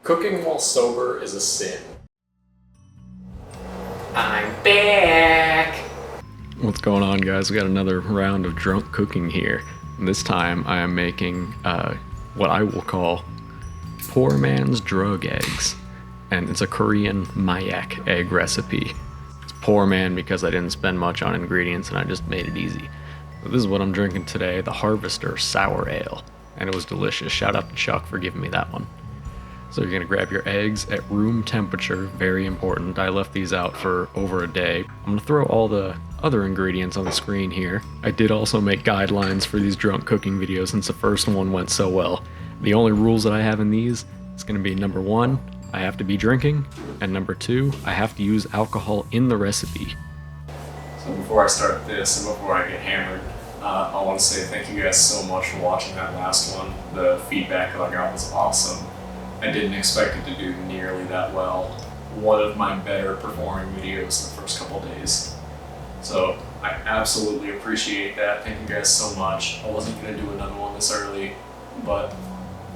Cooking while sober is a sin. I'm back! What's going on, guys? We got another round of drunk cooking here. This time I am making what I will call poor man's drug eggs. And it's a Korean Mayak egg recipe. It's poor man because I didn't spend much on ingredients and I just made it easy. But this is what I'm drinking today, the Harvester Sour Ale. And it was delicious. Shout out to Chuck for giving me that one. So you're gonna grab your eggs at room temperature, very important. I left these out for over a day. I'm gonna throw all the other ingredients on the screen here. I did also make guidelines for these drunk cooking videos since the first one went so well. The only rules that I have in these is gonna be number 1, I have to be drinking, and number 2, I have to use alcohol in the recipe. So before I start this and before I get hammered, I want to say thank you guys so much for watching that last one. The feedback that I got was awesome. I didn't expect it to do nearly that well. One of my better performing videos in the first couple days. So I absolutely appreciate that. Thank you guys so much. I wasn't going to do another one this early, but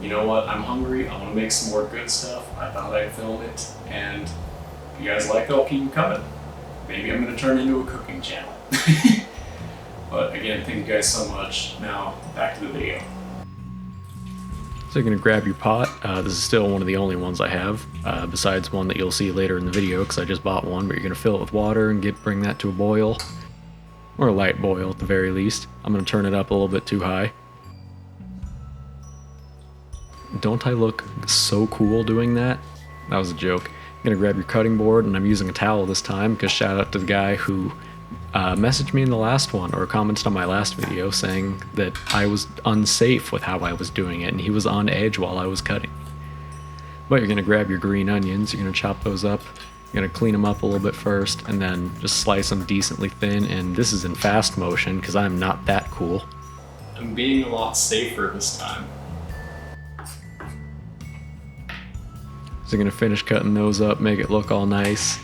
you know what? I'm hungry. I want to make some more good stuff. I thought I'd film it, and if you guys like it, I'll keep them coming. Maybe I'm going to turn into a cooking channel. But again, thank you guys so much. Now, back to the video. So you're going to grab your pot. This is still one of the only ones I have, besides one that you'll see later in the video because I just bought one, but you're going to fill it with water and bring that to a boil, or a light boil at the very least. I'm going to turn it up a little bit too high. Don't I look so cool doing that? That was a joke. You're going to grab your cutting board, and I'm using a towel this time because shout out to the guy who messaged me in the last one or commented on my last video saying that I was unsafe with how I was doing it and he was on edge while I was cutting. But you're going to grab your green onions, you're going to chop those up, you're going to clean them up a little bit first and then just slice them decently thin, and this is in fast motion because I'm not that cool. I'm being a lot safer this time. So you're going to finish cutting those up, make it look all nice.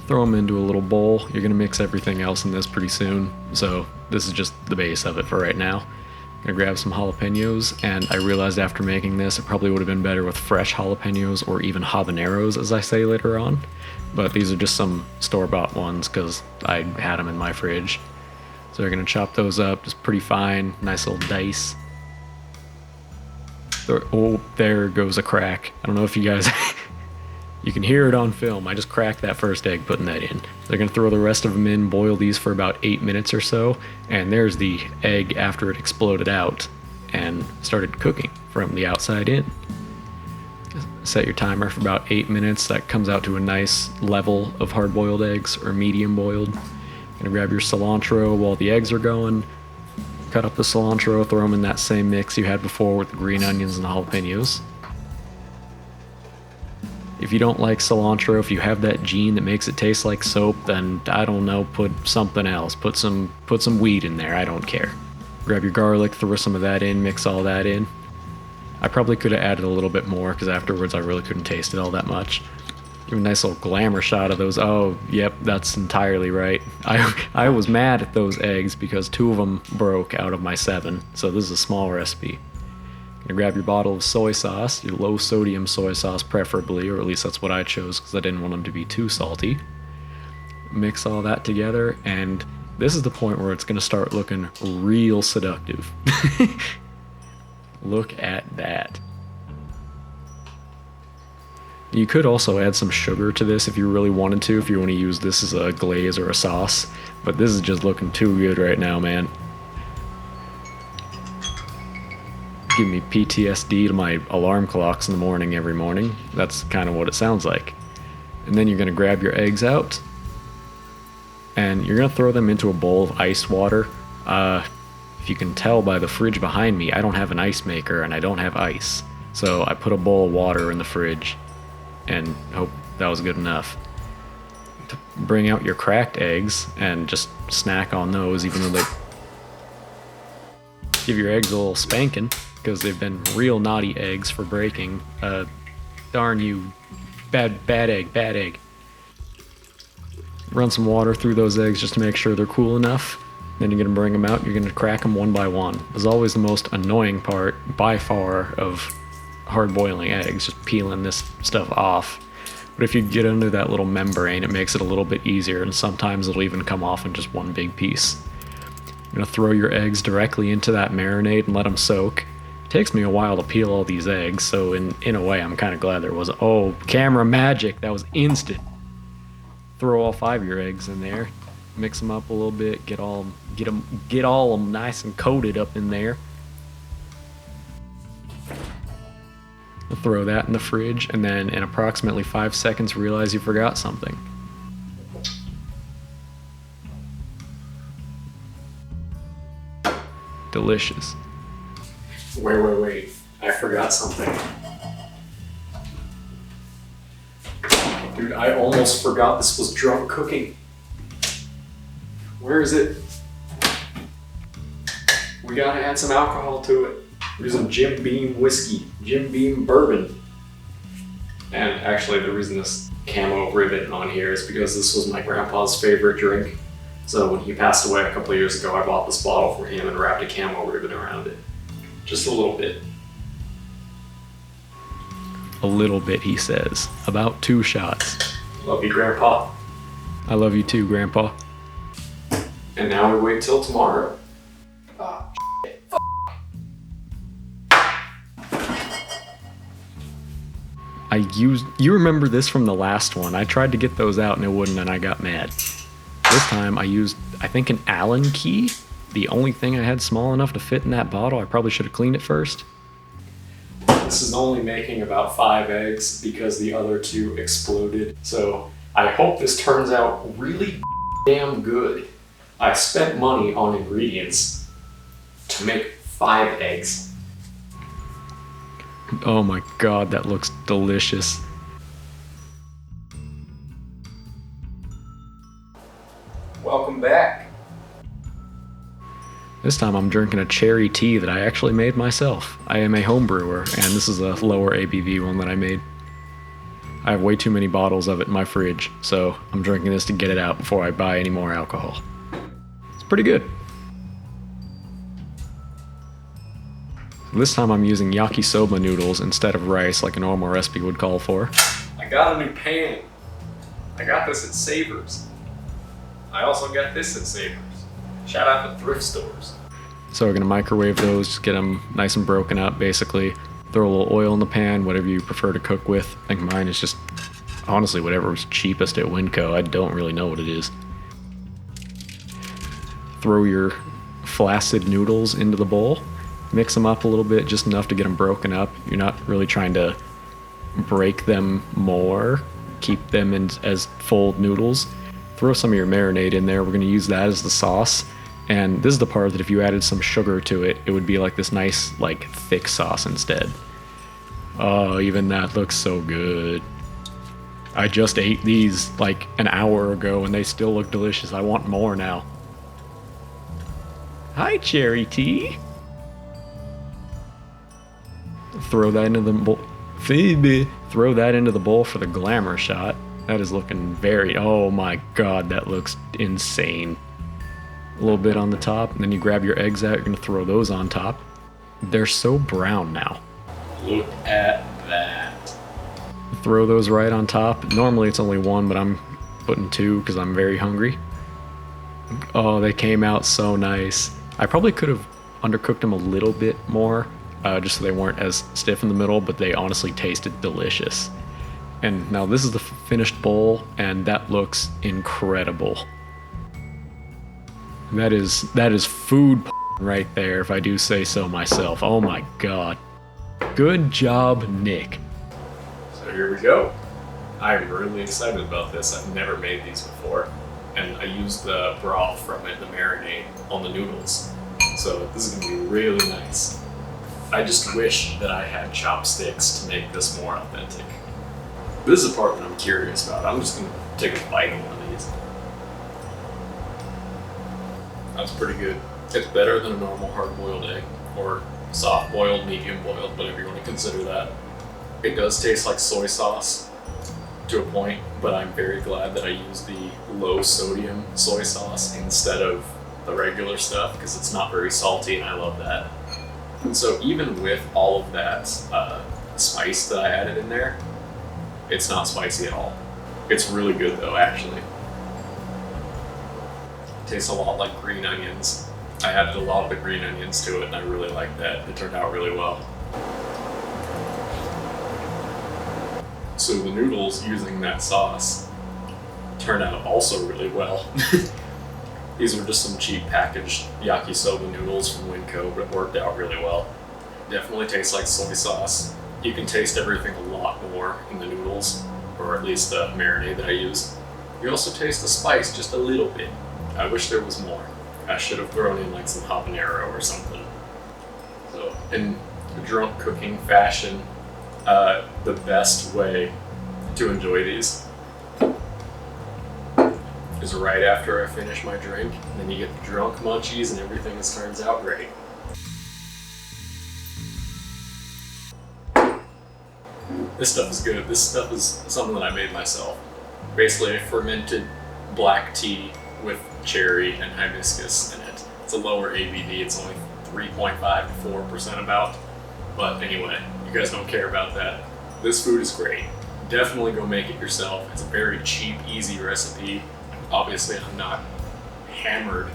Throw them into a little bowl. You're going to mix everything else in this pretty soon, so this is just the base of it for right now. I'm going to grab some jalapenos, and I realized after making this it probably would have been better with fresh jalapenos or even habaneros, as I say later on, but these are just some store-bought ones because I had them in my fridge. So you're going to chop those up just pretty fine, nice little dice. Oh, there goes a crack. I don't know if you guys... You can hear it on film. I just cracked that first egg putting that in. They're going to throw the rest of them in, boil these for about 8 minutes or so, and there's the egg after it exploded out and started cooking from the outside in. Set your timer for about 8 minutes. That comes out to a nice level of hard-boiled eggs, or medium boiled. Gonna grab your cilantro while the eggs are going. Cut up the cilantro, throw them in that same mix you had before with the green onions and the jalapenos. If you don't like cilantro, if you have that gene that makes it taste like soap, then I don't know, put something else. Put some weed in there, I don't care. Grab your garlic, throw some of that in, mix all that in. I probably could have added a little bit more because afterwards I really couldn't taste it all that much. Give a nice little glamour shot of those. Oh, yep, that's entirely right. I was mad at those eggs because 2 of them broke out of my 7, so this is a small recipe. You're gonna grab your bottle of soy sauce, your low sodium soy sauce preferably, or at least that's what I chose because I didn't want them to be too salty. Mix all that together, and this is the point where it's gonna start looking real seductive. Look at that. You could also add some sugar to this if you really wanted to, if you want to use this as a glaze or a sauce, but this is just looking too good right now, man. Give me PTSD to my alarm clocks in the morning every morning. That's kind of what it sounds like. And then you're going to grab your eggs out and you're going to throw them into a bowl of iced water. If you can tell by the fridge behind me, I don't have an ice maker and I don't have ice. So I put a bowl of water in the fridge and hope that was good enough. To bring out your cracked eggs and just snack on those, even though they give your eggs a little spanking because they've been real naughty eggs for breaking. Darn you, bad egg. Run some water through those eggs just to make sure they're cool enough. Then you're gonna bring them out, you're gonna crack them one by one. As always, the most annoying part by far of hard boiling eggs, just peeling this stuff off. But if you get under that little membrane, it makes it a little bit easier, and sometimes it'll even come off in just one big piece. You're gonna throw your eggs directly into that marinade and let them soak. It takes me a while to peel all these eggs, so in a way I'm kind of glad there was, oh, camera magic, that was instant. Throw all 5 of your eggs in there, mix them up a little bit, get all them nice and coated up in there. Throw that in the fridge, and then in approximately 5 seconds realize you forgot something. Delicious. Wait. I forgot something. Dude, I almost forgot this was drunk cooking. Where is it? We gotta add some alcohol to it. We're using Jim Beam whiskey, Jim Beam bourbon. And actually the reason this camo ribbon on here is because this was my grandpa's favorite drink. So when he passed away a couple of years ago, I bought this bottle for him and wrapped a camo ribbon around it. Just a little bit. A little bit, he says. About 2 shots. Love you, Grandpa. I love you too, Grandpa. And now we wait till tomorrow. You remember this from the last one. I tried to get those out and it wouldn't, and I got mad. This time I used, I think, an Allen key. The only thing I had small enough to fit in that bottle. I probably should have cleaned it first. This is only making about 5 eggs because the other 2 exploded. So I hope this turns out really damn good. I spent money on ingredients to make 5 eggs. Oh my god, that looks delicious. Welcome back. This time I'm drinking a cherry tea that I actually made myself. I am a home brewer, and this is a lower ABV one that I made. I have way too many bottles of it in my fridge, so I'm drinking this to get it out before I buy any more alcohol. It's pretty good. This time I'm using yakisoba noodles instead of rice like a normal recipe would call for. I got a new pan. I got this at Savers. I also got this at Savers. Shout out to thrift stores. So we're gonna microwave those, just get them nice and broken up basically. Throw a little oil in the pan, whatever you prefer to cook with. I think mine is just, honestly, whatever was cheapest at Winco. I don't really know what it is. Throw your flaccid noodles into the bowl. Mix them up a little bit, just enough to get them broken up. You're not really trying to break them more. Keep them in as full noodles. Throw some of your marinade in there. We're going to use that as the sauce. And this is the part that if you added some sugar to it, it would be like this nice, like, thick sauce instead. Oh, even that looks so good. I just ate these like an hour ago and they still look delicious. I want more now. Hi, Cherry Tea. Throw that into the bowl. Throw that into the bowl for the glamour shot. That is looking very, oh my god, that looks insane. A little bit on the top, and then you grab your eggs out, you're gonna throw those on top. They're so brown now. Look at that. Throw those right on top. Normally it's only 1, but I'm putting 2 because I'm very hungry. Oh, they came out so nice. I probably could have undercooked them a little bit more, just so they weren't as stiff in the middle, but they honestly tasted delicious. And now this is the finished bowl, and that looks incredible. That is food right there, if I do say so myself. Oh my god. Good job, Nick. So here we go. I'm really excited about this. I've never made these before. And I used the broth from it, the marinade, on the noodles. So this is gonna be really nice. I just wish that I had chopsticks to make this more authentic. This is the part that I'm curious about. I'm just gonna take a bite of one of these. That's pretty good. It's better than a normal hard-boiled egg, or soft-boiled, medium-boiled, whatever you want to consider that. It does taste like soy sauce to a point, but I'm very glad that I used the low-sodium soy sauce instead of the regular stuff, because it's not very salty, and I love that. And so even with all of that spice that I added in there. It's not spicy at all. It's really good though, actually. It tastes a lot like green onions. I added a lot of the green onions to it and I really like that. It turned out really well. So the noodles using that sauce turned out also really well. These were just some cheap packaged yakisoba noodles from Winco, but it worked out really well. Definitely tastes like soy sauce. You can taste everything a lot more in the noodles, or at least the marinade that I used. You also taste the spice just a little bit. I wish there was more. I should have thrown in like some habanero or something. So, in drunk cooking fashion, the best way to enjoy these is right after I finish my drink, and then you get the drunk munchies and everything just turns out great. This stuff is good. This stuff is something that I made myself. Basically a fermented black tea with cherry and hibiscus in it. It's a lower ABV, it's only 3.5 to 4% about. But anyway, you guys don't care about that. This food is great. Definitely go make it yourself. It's a very cheap, easy recipe. Obviously, I'm not hammered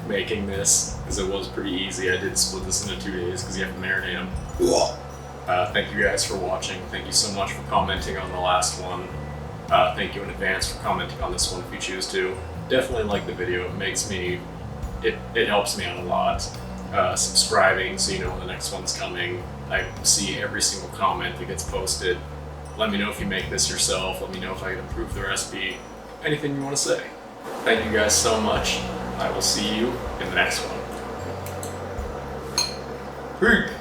making this because it was pretty easy. I did split this into 2 days because you have to marinate them. Thank you guys for watching. Thank you so much for commenting on the last one. Thank you in advance for commenting on this one if you choose to. Definitely like the video. It makes me, it helps me out a lot. Subscribing so you know when the next one's coming. I see every single comment that gets posted. Let me know if you make this yourself. Let me know if I can improve the recipe. Anything you want to say. Thank you guys so much. I will see you in the next one. Peace.